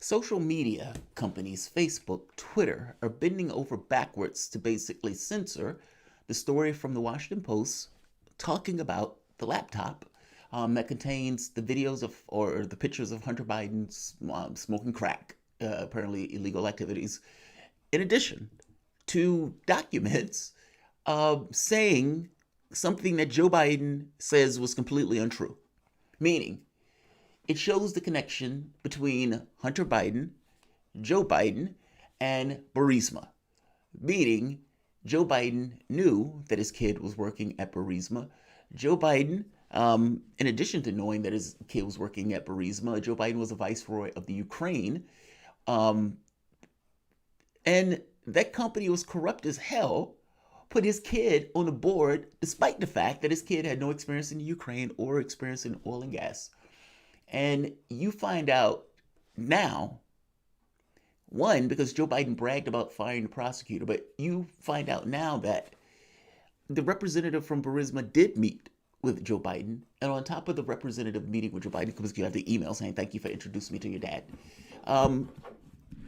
Social media companies, Facebook, Twitter, are bending over backwards to basically censor the story from the Washington Post talking about the laptop that contains the videos of or the pictures of Hunter Biden's smoking crack, apparently illegal activities, in addition to documents saying something that Joe Biden says was completely untrue. Meaning, it shows the connection between Hunter Biden, Joe Biden, and Burisma. Meaning, Joe Biden knew that his kid was working at Burisma. Joe Biden, in addition to knowing that his kid was working at Burisma, Joe Biden was a viceroy of the Ukraine. And that company was corrupt as hell, put his kid on the board, despite the fact that his kid had no experience in Ukraine or experience in oil and gas. And you find out now, one, because Joe Biden bragged about firing the prosecutor, but you find out now that the representative from Burisma did meet with Joe Biden. And on top of the representative meeting with Joe Biden, because you have the email saying, thank you for introducing me to your dad,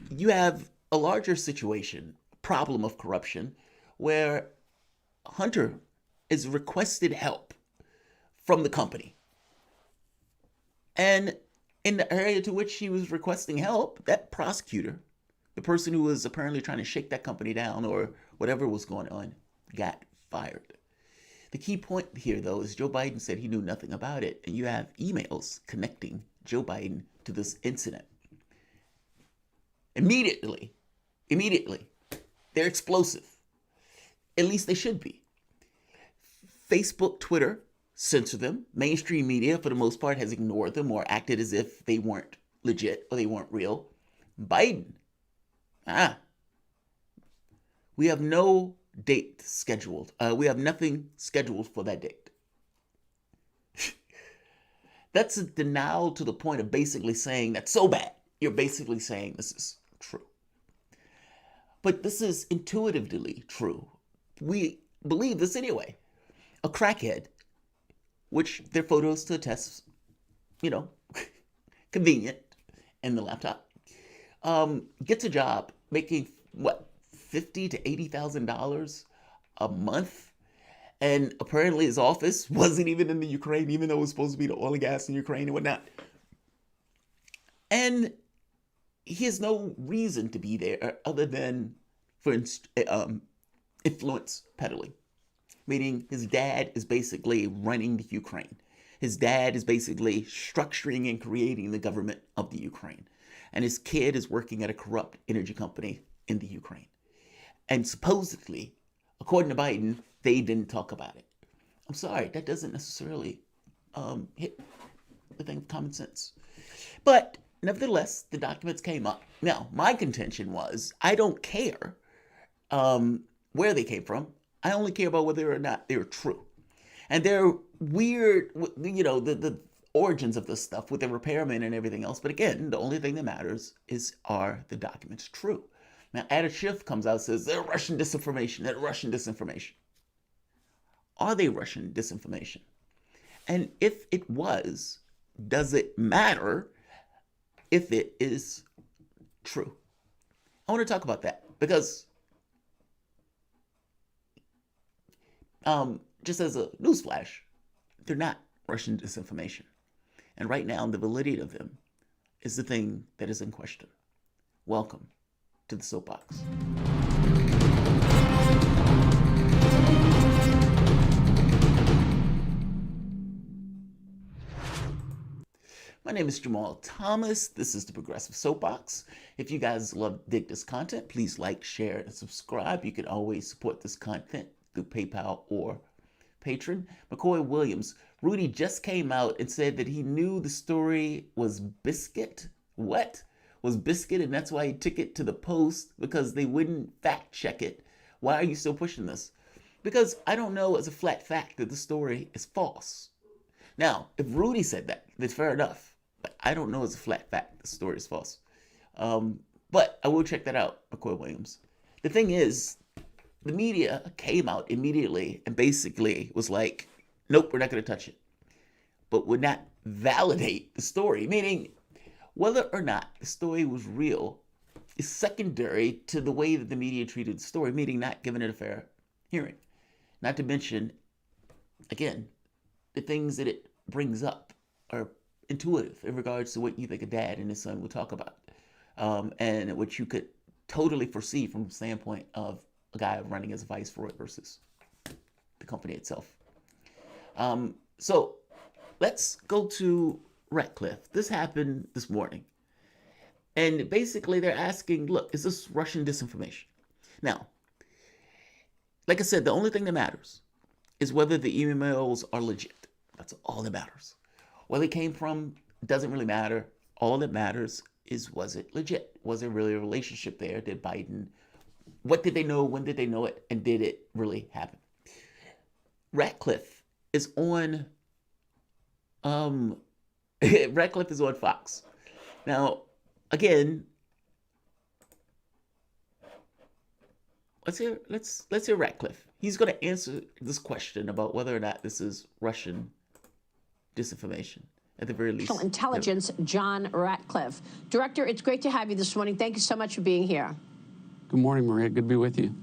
you have a larger situation, problem of corruption, where Hunter is requested help from the company. And in the area to which he was requesting help, that prosecutor, the person who was apparently trying to shake that company down or whatever was going on, got fired. The key point here, though, is Joe Biden said he knew nothing about it. And you have emails connecting Joe Biden to this incident. Immediately, they're explosive. At least they should be. Facebook, Twitter, censor them. Mainstream media, for the most part, has ignored them or acted as if they weren't legit or they weren't real. Biden, we have no date scheduled. We have nothing scheduled for that date. That's a denial to the point of basically saying that's so bad. You're basically saying this is true. But this is intuitively true. We believe this anyway. A crackhead, which their photos to attest, convenient in the laptop, gets a job making what, $50,000 to $80,000 a month, and apparently his office wasn't even in the Ukraine, even though it was supposed to be the oil and gas in Ukraine and whatnot. And he has no reason to be there other than for influence peddling. Meaning his dad is basically running the Ukraine. His dad is basically structuring and creating the government of the Ukraine. And his kid is working at a corrupt energy company in the Ukraine. And supposedly, according to Biden, they didn't talk about it. I'm sorry, that doesn't necessarily hit the thing of common sense. But nevertheless, the documents came up. Now, my contention was, I don't care where they came from. I only care about whether or not they're true. And they're weird, the origins of this stuff with the repairman and everything else. But again, the only thing that matters is, are the documents true? Now, Adam Schiff comes out and says, they're Russian disinformation, they're Russian disinformation. Are they Russian disinformation? And if it was, does it matter if it is true? I want to talk about that because just as a newsflash, they're not Russian disinformation. And right now, the validity of them is the thing that is in question. Welcome to the Soapbox. My name is Jamarl Thomas. This is the Progressive Soapbox. If you guys dig this content, please like, share, and subscribe. You can always support this content through PayPal or Patreon. McCoy Williams. Rudy just came out and said that he knew the story was biscuit. What? Was biscuit, and that's why he took it to the Post, because they wouldn't fact check it. Why are you still pushing this? Because I don't know as a flat fact that the story is false. Now, if Rudy said that, that's fair enough. But I don't know as a flat fact the story is false. But I will check that out, McCoy Williams. The thing is, the media came out immediately and basically was like, nope, we're not going to touch it. But would not validate the story. Meaning, Whether or not the story was real is secondary to the way that the media treated the story, meaning not giving it a fair hearing. Not to mention, again, the things that it brings up are intuitive in regards to what you think a dad and his son would talk about, and what you could totally foresee from the standpoint of a guy running as a viceroy versus the company itself. So let's go to Ratcliffe. This happened this morning. And basically they're asking, look, is this Russian disinformation? Now, like I said, the only thing that matters is whether the emails are legit. That's all that matters. Where they came from doesn't really matter. All that matters is, was it legit? Was there really a relationship there? Did Biden, what did they know? When did they know it? And did it really happen? Ratcliffe is on, Ratcliffe is on Fox. Now, again, let's hear Ratcliffe. He's going to answer this question about whether or not this is Russian disinformation, at the very least. National Intelligence, John Ratcliffe. Director, it's great to have you this morning. Thank you so much for being here. Good morning, Maria. Good to be with you.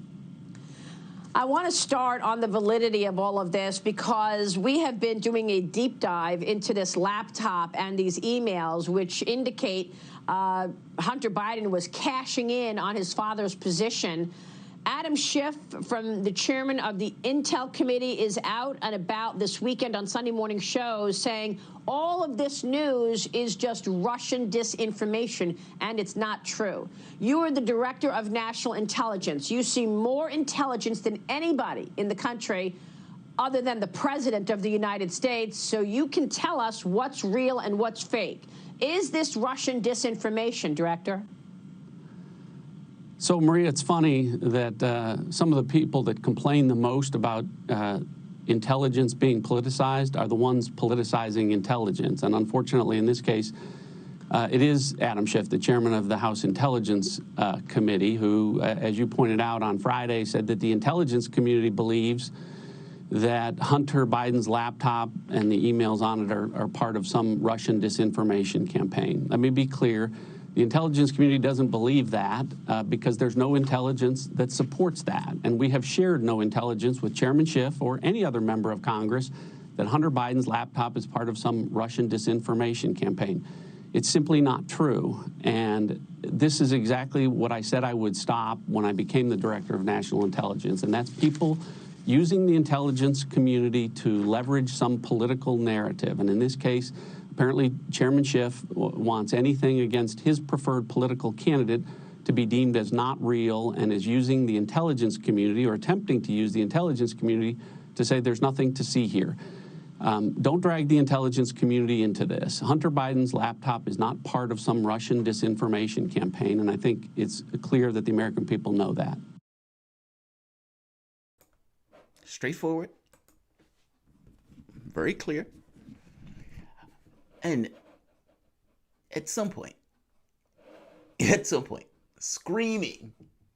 I want to start on the validity of all of this because we have been doing a deep dive into this laptop and these emails, which indicate Hunter Biden was cashing in on his father's position. Adam Schiff, from the chairman of the Intel Committee, is out and about this weekend on Sunday morning shows saying all of this news is just Russian disinformation, and it's not true. You are the director of national intelligence. You see more intelligence than anybody in the country other than the president of the United States, so you can tell us what's real and what's fake. Is this Russian disinformation, Director? So, Maria, it's funny that some of the people that complain the most about intelligence being politicized are the ones politicizing intelligence. And unfortunately, in this case, it is Adam Schiff, the chairman of the House Intelligence Committee, who, as you pointed out on Friday, said that the intelligence community believes that Hunter Biden's laptop and the emails on it are part of some Russian disinformation campaign. Let me be clear. The intelligence community doesn't believe that because there's no intelligence that supports that. And we have shared no intelligence with Chairman Schiff or any other member of Congress that Hunter Biden's laptop is part of some Russian disinformation campaign. It's simply not true. And this is exactly what I said I would stop when I became the director of national intelligence. And that's people using the intelligence community to leverage some political narrative. And in this case, apparently, Chairman Schiff wants anything against his preferred political candidate to be deemed as not real and is using the intelligence community or attempting to use the intelligence community to say there's nothing to see here. Don't drag the intelligence community into this. Hunter Biden's laptop is not part of some Russian disinformation campaign, and I think it's clear that the American people know that. Straightforward. Very clear. And at some point, screaming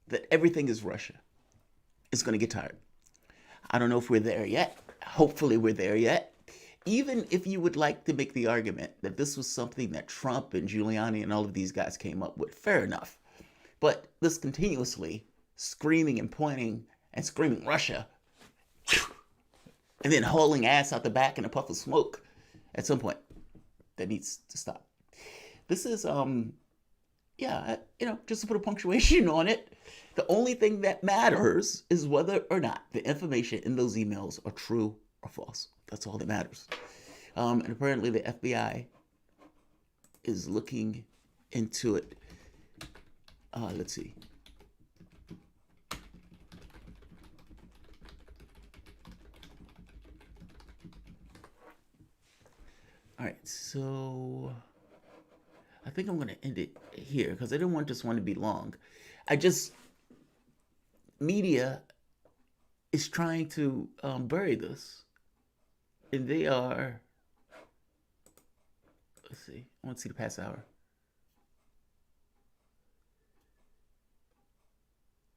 that everything is Russia is going to get tired. I don't know if we're there yet. Hopefully we're there yet. Even if you would like to make the argument that this was something that Trump and Giuliani and all of these guys came up with, fair enough. But this continuously screaming and pointing and screaming Russia and then hauling ass out the back in a puff of smoke, at some point, that needs to stop. This is, just to put a punctuation on it, the only thing that matters is whether or not the information in those emails are true or false. That's all that matters. And apparently the FBI is looking into it. Let's see. All right, so I think I'm going to end it here because I didn't want this one to be long. Media is trying to bury this. And they are, let's see, I want to see the past hour.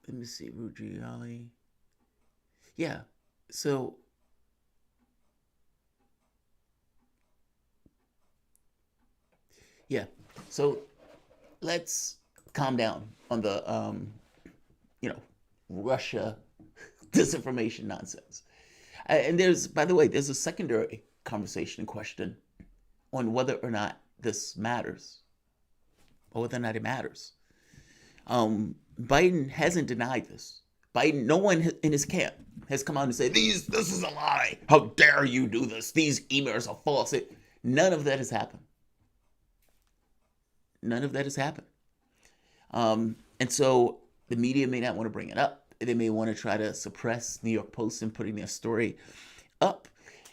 Let me see, Rugiali. Yeah, so yeah, So let's calm down on the, Russia disinformation nonsense. And by the way, there's a secondary conversation question on whether or not this matters, or whether or not it matters. Biden hasn't denied this. No one in his camp has come out and said, this is a lie. How dare you do this? These emails are false. None of that has happened. None of that has happened. And so the media may not want to bring it up. They may want to try to suppress New York Post in putting their story up.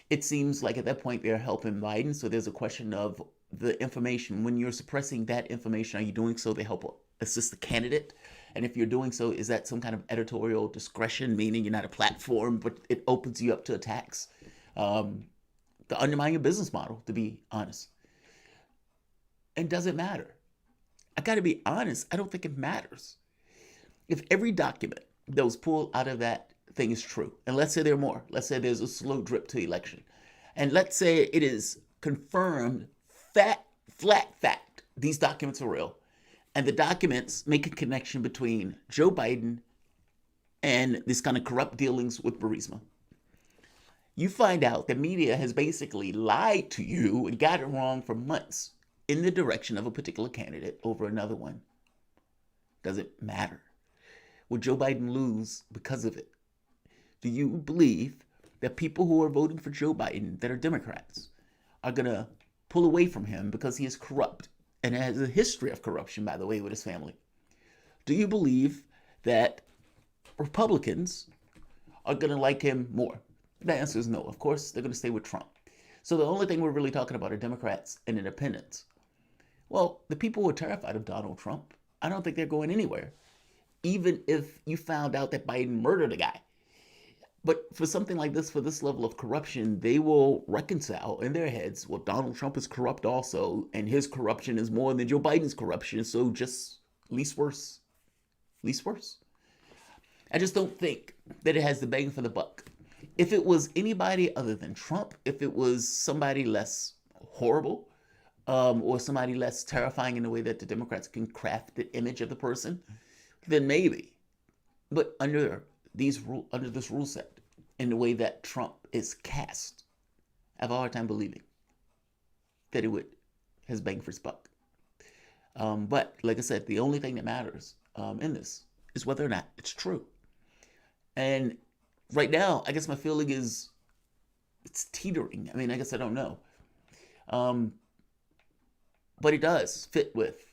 It seems like at that point they're helping Biden. So there's a question of the information. When you're suppressing that information, are you doing so to help assist the candidate? And if you're doing so, is that some kind of editorial discretion, meaning you're not a platform, but it opens you up to attacks to undermine your business model, to be honest? And does it matter? I got to be honest, I don't think it matters. If every document that was pulled out of that thing is true, and let's say there are more, let's say there's a slow drip to election, and let's say it is confirmed, flat fact, these documents are real, and the documents make a connection between Joe Biden and this kind of corrupt dealings with Burisma, you find out the media has basically lied to you and got it wrong for months in the direction of a particular candidate over another one. Does it matter? Will Joe Biden lose because of it? Do you believe that people who are voting for Joe Biden that are Democrats are going to pull away from him because he is corrupt and has a history of corruption, by the way, with his family? Do you believe that Republicans are going to like him more? The answer is no. Of course, they're going to stay with Trump. So the only thing we're really talking about are Democrats and independents. Well, the people who are terrified of Donald Trump, I don't think they're going anywhere, even if you found out that Biden murdered a guy. But for something like this, for this level of corruption, they will reconcile in their heads, well, Donald Trump is corrupt also, and his corruption is more than Joe Biden's corruption, so just least worse. Least worse. I just don't think that it has the bang for the buck. If it was anybody other than Trump, if it was somebody less horrible, or somebody less terrifying in the way that the Democrats can craft the image of the person, then maybe. But under this rule set, in the way that Trump is cast, I have a hard time believing that it has bang for its buck. But like I said, the only thing that matters in this is whether or not it's true. And right now, I guess my feeling is it's teetering. I mean, I guess I don't know. But it does fit with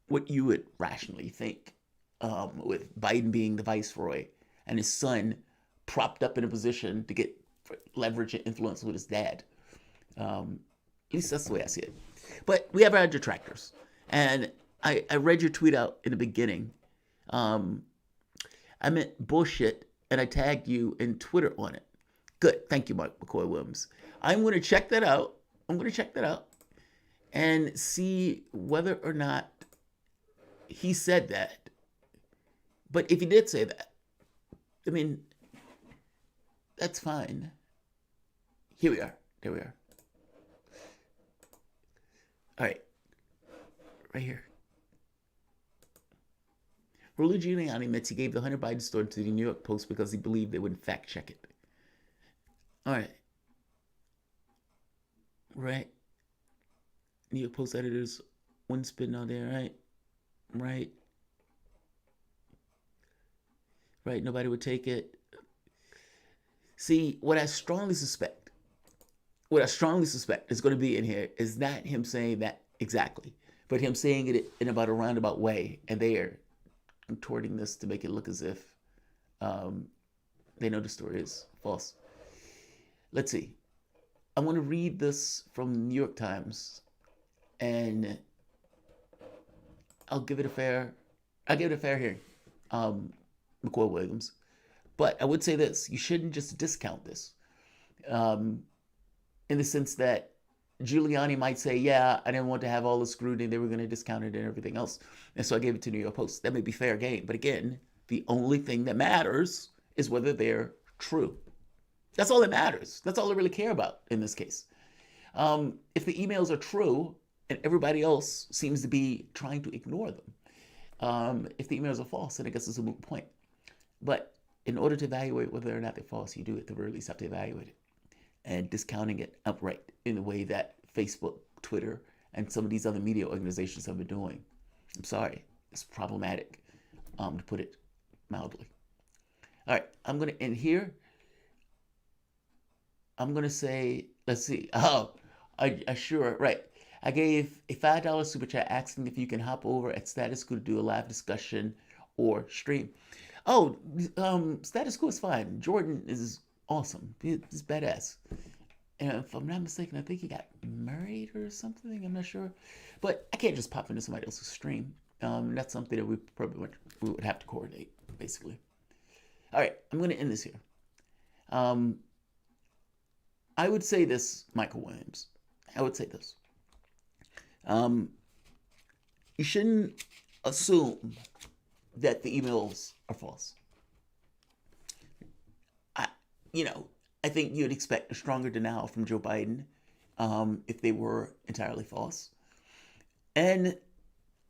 what you would rationally think, with Biden being the viceroy and his son propped up in a position to get leverage and influence with his dad. At least that's the way I see it. But we have our detractors. And I read your tweet out in the beginning. I meant bullshit, and I tagged you in Twitter on it. Good. Thank you, Mark McCoy Williams. I'm going to check that out. And see whether or not he said that. But if he did say that, I mean, that's fine. Here we are. There we are. All right. Right here. Rudy Giuliani admits he gave the Hunter Biden story to the New York Post because he believed they wouldn't fact check it. All right. Right. New York Post editors wouldn't spin out there, right? Right. Nobody would take it. See, what I strongly suspect is going to be in here is not him saying that exactly, but him saying it in about a roundabout way, and they are contorting this to make it look as if they know the story is false. Let's see. I want to read this from the New York Times, and I'll give it a fair hearing, McCoy Williams. But I would say this: you shouldn't just discount this, in the sense that Giuliani might say, yeah, I didn't want to have all the scrutiny, they were going to discount it and everything else, and so I gave it to New York Post. That may be fair game, but again, the only thing that matters is whether they're true. That's all that matters. That's all I really care about in this case. If the emails are true, and everybody else seems to be trying to ignore them. If the emails are false, then I guess it's a moot point. But in order to evaluate whether or not they're false, you do at the very least have to evaluate it. And discounting it outright in the way that Facebook, Twitter, and some of these other media organizations have been doing, I'm sorry, it's problematic, to put it mildly. All right, I'm going to end here. I'm going to say, let's see. Oh, I sure, right. I gave a $5 super chat asking if you can hop over at Status Quo to do a live discussion or stream. Oh, Status Quo is fine. Jordan is awesome. He's badass. And if I'm not mistaken, I think he got married or something. I'm not sure. But I can't just pop into somebody else's stream. That's something that we would have to coordinate, basically. All right, I'm going to end this here. I would say this, Michael Williams. I would say this. You shouldn't assume that the emails are false. I think you'd expect a stronger denial from Joe Biden if they were entirely false. And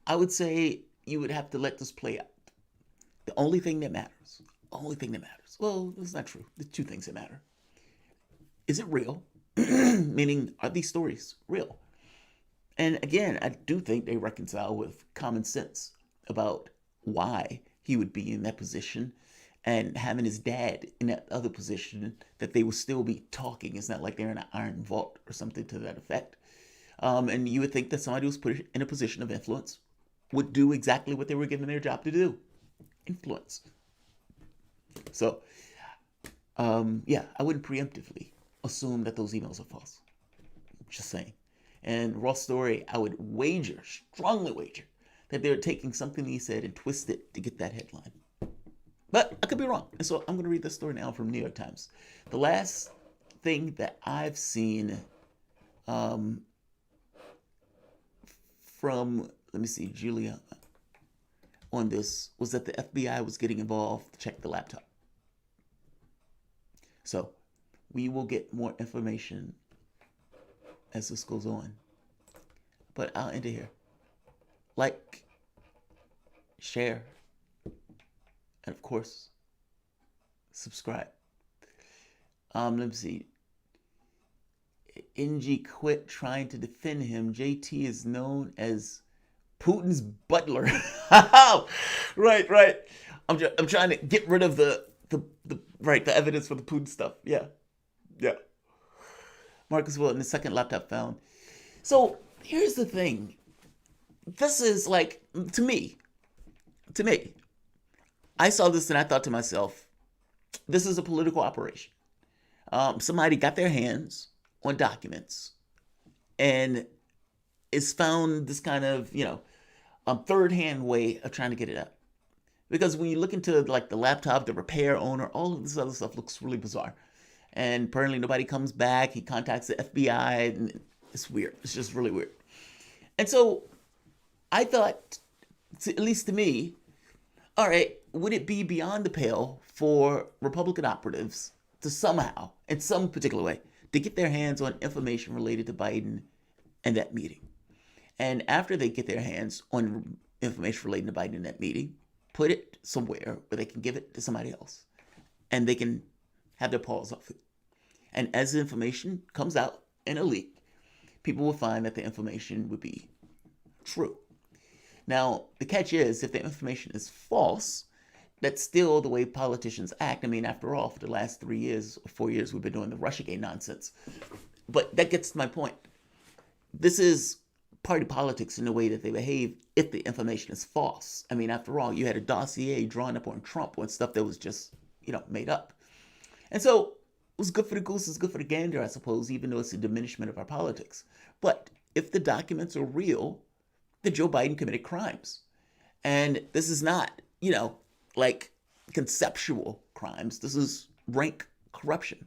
I would say you would have to let this play out. The only thing that matters, well, that's not true. There's two things that matter. Is it real? Meaning, are these stories real? And again, I do think they reconcile with common sense about why he would be in that position, and having his dad in that other position, that they will still be talking. It's not like they're in an iron vault or something to that effect. And you would think that somebody who's put in a position of influence would do exactly what they were given their job to do. Influence. So, yeah, I wouldn't preemptively assume that those emails are false. Just saying. And Ross Story, I would strongly wager, that they're taking something he said and twist it to get that headline. But I could be wrong. And so I'm going to read this story now from New York Times. The last thing that I've seen from, let me see, Julia, on this was that the FBI was getting involved to check the laptop. So we will get more information as this goes on. But I'll end it here. Like, share, and of course, subscribe. Let me see. NG quit trying to defend him. JT is known as Putin's butler. Right. I'm trying to get rid of the evidence for the Putin stuff. Yeah. Marcus Will, in the second laptop found. So here's the thing. This is like, to me, I saw this and I thought to myself, this is a political operation. Somebody got their hands on documents and it's found this kind of, third-hand way of trying to get it out. Because when you look into like the laptop, the repair owner, all of this other stuff looks really bizarre. And apparently nobody comes back. He contacts the FBI. And it's weird. It's just really weird. And so I thought, at least to me, all right, would it be beyond the pale for Republican operatives to somehow, in some particular way, to get their hands on information related to Biden and that meeting? And after they get their hands on information relating to Biden in that meeting, put it somewhere where they can give it to somebody else and they can have their paws off it. And as the information comes out in a leak, people will find that the information would be true. Now, the catch is, if the information is false, that's still the way politicians act. I mean, after all, for the last 3 years or 4 years, we've been doing the Russiagate nonsense. But that gets to my point. This is party politics in the way that they behave if the information is false. I mean, after all, you had a dossier drawn up on Trump on stuff that was just, made up. And so what's good for the goose is good for the gander, I suppose, even though it's a diminishment of our politics. But if the documents are real, then Joe Biden committed crimes. And this is not, like conceptual crimes. This is rank corruption.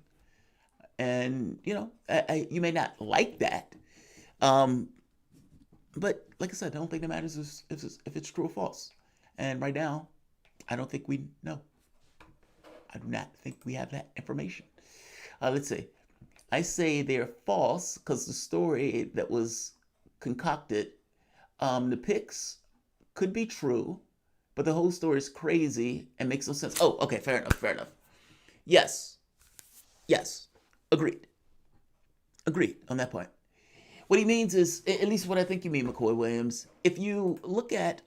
And, you may not like that. But like I said, I don't think it matters if it's true or false. And right now, I don't think we know. I do not think we have that information. Let's see. I say they're false because the story that was concocted. The pics could be true, but the whole story is crazy and makes no sense. Oh, okay, fair enough. Yes, agreed on that point. What he means is, at least what I think you mean, McCoy Williams, if you look at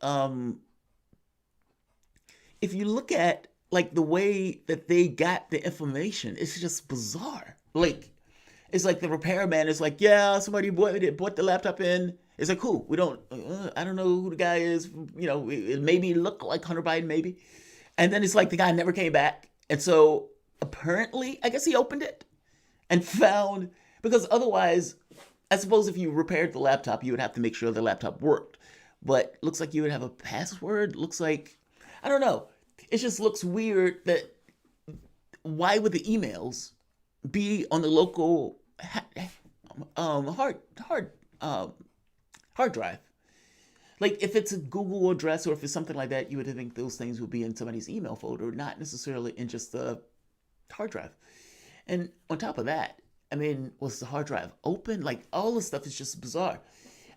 like the way that they got the information, it's just bizarre. Like, it's like the repairman is like, yeah, somebody bought the laptop in. It's like, who? We don't, I don't know who the guy is. You know, it maybe looked like Hunter Biden, maybe. And then it's like the guy never came back. And so apparently, I guess he opened it and found, because otherwise, I suppose if you repaired the laptop, you would have to make sure the laptop worked. But looks like you would have a password. Looks like, I don't know. It just looks weird that why would the emails be on the local hard drive? Like, if it's a Google address or if it's something like that, you would think those things would be in somebody's email folder, not necessarily in just the hard drive. And on top of that, I mean, was the hard drive open? Like, all this stuff is just bizarre.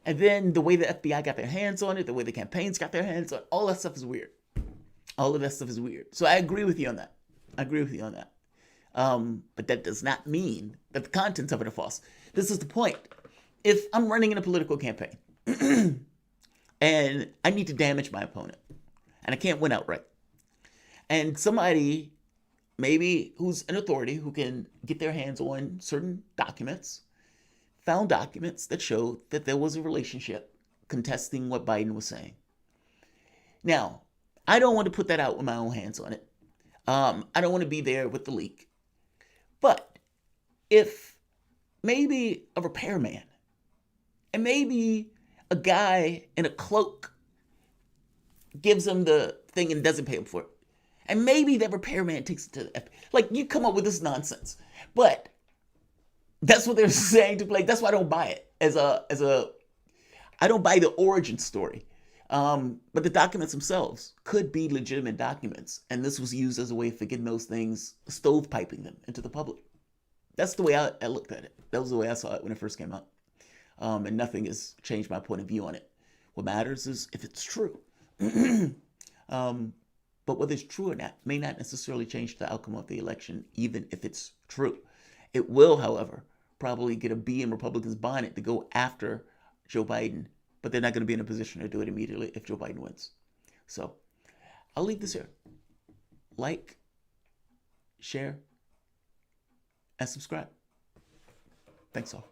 And then the way the FBI got their hands on it, the way the campaigns got their hands on it, all that stuff is weird. All of that stuff is weird. So I agree with you on that. But that does not mean that the contents of it are false. This is the point. If I'm running in a political campaign and I need to damage my opponent and I can't win outright, and somebody maybe who's an authority who can get their hands on certain documents found documents that showed that there was a relationship contesting what Biden was saying. Now, I don't want to put that out with my own hands on it. I don't want to be there with the leak. But if maybe a repairman and maybe a guy in a cloak gives him the thing and doesn't pay him for it, and maybe that repairman takes it to the FBI, like, you come up with this nonsense. But that's what they're saying to play. That's why I don't buy it I don't buy the origin story. But the documents themselves could be legitimate documents, and this was used as a way for getting those things, stovepiping them into the public. That's the way I looked at it. That was the way I saw it when it first came out. And nothing has changed my point of view on it. What matters is if it's true. But whether it's true or not may not necessarily change the outcome of the election, even if it's true. It will, however, probably get a bee in Republicans' bonnet to go after Joe Biden, but they're not going to be in a position to do it immediately if Joe Biden wins. So I'll leave this here. Like, share, and subscribe. Thanks all.